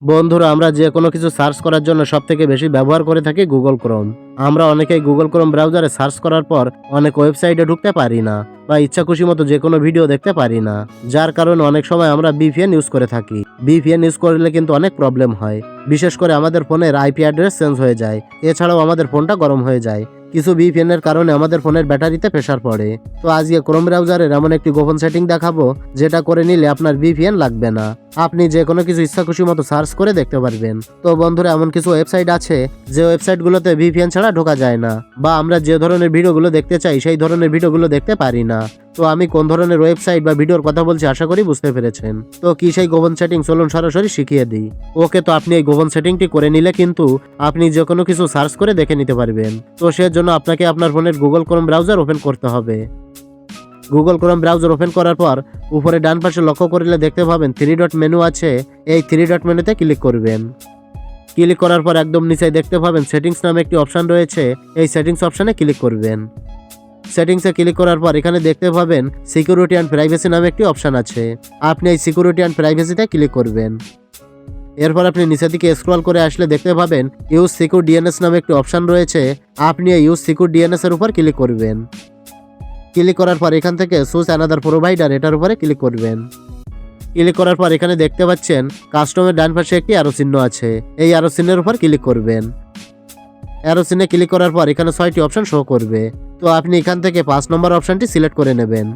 বন্ধুরা, আমরা যে কোনো কিছু সার্চ করার জন্য সবথেকে বেশি ব্যবহার করে থাকি গুগল ক্রোম। আমরা অনেকেই গুগল ক্রোম ব্রাউজারে সার্চ করার পর অনেক ওয়েবসাইটে ঢুকতে পারি না বা ইচ্ছা খুশি মতো যে কোনো ভিডিও দেখতে পারি না, যার কারণে অনেক সময় আমরা ভিপিএন ইউজ করে থাকি। ভিপিএন ইউজ করলে কিন্তু অনেক প্রবলেম হয়, বিশেষ করে আমাদের ফোনের আইপি অ্যাড্রেস চেঞ্জ হয়ে যায়, এছাড়াও আমাদের ফোনটা গরম হয়ে যায়। কিছু ভিপিএন এর কারণে আমাদের ফোনের ব্যাটারিতে প্রেসার পড়ে। তো আজকে ক্রোম ব্রাউজারের এমন একটি গোপন সেটিং দেখাবো, যেটা করে নিলে আপনার ভিপিএন লাগবে না, আপনি যে কোনো কিছু ইচ্ছা খুশি মতো সার্চ করে দেখতে পারবেন। তো বন্ধুরা, এমন কিছু ওয়েবসাইট আছে যে ওয়েবসাইটগুলোতে ভিপিএন ছাড়া ঢোকা যায় না, বা আমরা যে ধরনের ভিডিওগুলো দেখতে চাই সেই ধরনের ভিডিওগুলো দেখতে পারি না। তো আমি কোন ধরনের ওয়েবসাইট বা ভিডিওর কথা বলছি আশা করি বুঝতে পেরেছেন। তো কি সেই গোপন সেটিং, চলুন সরাসরি শিখিয়ে দিই। ওকে, তো আপনি এই গোপন সেটিংটি করে নিলে কিন্তু আপনি যে কোনো কিছু সার্চ করে দেখে নিতে পারবেন। তো সেজন্য আপনাকে আপনার ফোনের গুগল ক্রোম ব্রাউজার ওপেন করতে হবে। গুগল ক্রোম ব্রাউজার ওপেন করার পর উপরে ডান পাশে লক্ষ্য করলে দেখতে পাবেন 3 ডট মেনু আছে। এই 3 ডট মেনুতে ক্লিক করবেন। ক্লিক করার পর একদম নিচে দেখতে পাবেন সেটিংস নামে একটি অপশন রয়েছে। এই সেটিংস অপশনে ক্লিক করবেন। সেটিংসে ক্লিক করার পর এখানে দেখতে পাবেন সিকিউরিটি অ্যান্ড প্রাইভেসি নামে একটি অপশন আছে। আপনি এই সিকিউরিটি অ্যান্ড প্রাইভেসিতে ক্লিক করবেন। এরপর আপনি নিচের দিকে স্ক্রল করে আসলে দেখতে পাবেন ইউজ সিকিউর ডিএনএস নামে একটি অপশন রয়েছে। আপনি এই ইউজ সিকিউর ডিএনএস এর উপর ক্লিক করবেন। ক্লিক করার পর এখান থেকে চুজ অ্যানাদার প্রোভাইডার এটার উপরে ক্লিক করবেন। ক্লিক করার পর এখানে দেখতে পাচ্ছেন কাস্টমের ডান পাশে একটি অ্যারো চিহ্ন আছে। এই অ্যারো চিহ্নের উপর ক্লিক করবেন। অ্যারো চিহ্নে ক্লিক করার পর এখানে 6টি অপশন শো করবে। তো আপনি এখান থেকে 5 নম্বর অপশনটি সিলেক্ট করে নেবেন।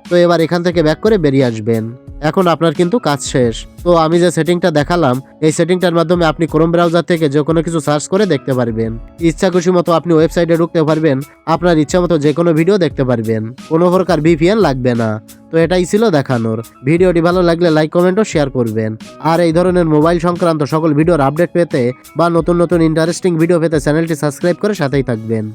তো এবার এখান থেকে ব্যাক করে বেরিয়ে আসবেন। এখন আপনার কিন্তু কাজ শেষ। তো আমি যে সেটিংটা দেখালাম, এই সেটিংটার মাধ্যমে আপনি ক্রোম ব্রাউজার থেকে যে কোনো কিছু সার্চ করে দেখতে পারবেন। ইচ্ছা খুশি মতো আপনি ওয়েবসাইটে ঢুকতে পারবেন, আপনার ইচ্ছা মতো যে কোনো ভিডিও দেখতে পারবেন, কোনো প্রকার ভিপিএন লাগবে না। তো এটাই ছিল দেখানোর। ভিডিওটি ভালো লাগলে লাইক, কমেন্ট ও শেয়ার করবেন। আর এই ধরনের মোবাইল সংক্রান্ত সকল ভিডিওর আপডেট পেতে বা নতুন নতুন ইন্টারেস্টিং ভিডিও পেতে চ্যানেলটি সাবস্ক্রাইব করে সাথেই থাকবেন।